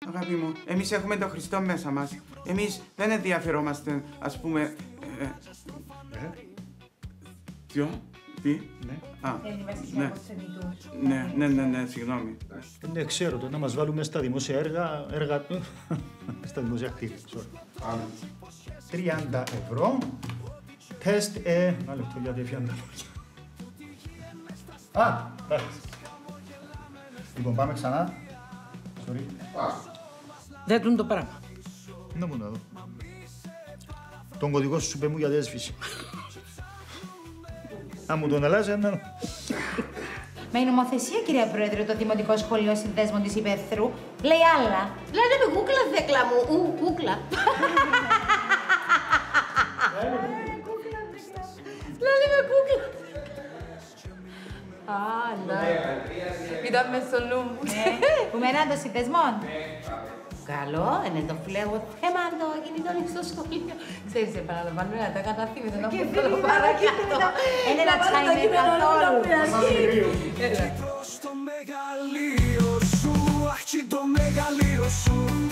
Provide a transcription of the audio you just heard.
Αγάπη μου, εμείς έχουμε τον Χριστό μέσα μας. Εμείς δεν ενδιαφερόμαστε, ας πούμε... Ποιο? Τι? Ναι. Ναι, συγγνώμη. Ναι, ξέρω το, να μας βάλουμε στα δημόσια έργα στα δημόσια κτίρια. 30 ευρώ. Τεστ, ένα λεπτό γιατί έφυγαν τα λόγια. Εντάξει. Λοιπόν, πάμε ξανά. Sorry. Δέτουν το πράγμα. Να μου να δω. Τον κωδικό σου είπε μου γιατί έσφυσε. Αν μου τον αλλάζει, ένα. Με η νομοθεσία, κυρία Πρόεδρε, το Δημοτικό Σχολείο Συνδέσμων της Υπαίθρου λέει άλλα. Λένε με κούκλα, δέκλα μου. Κούκλα. Λένε με κούκλα. Ναι. Ήταν μες στο νου μου. Που μένα των συνδεσμών. Καλό, είναι το φλέγο θέμα το κινητό στο σχολείο. Ξέρεις, επαναλαμβάνω, τα καταθήμητα να πούν το παρακάτω. Είναι να τσάινε καθόλου. Το μεγαλείο σου, αχ το μεγαλείο σου.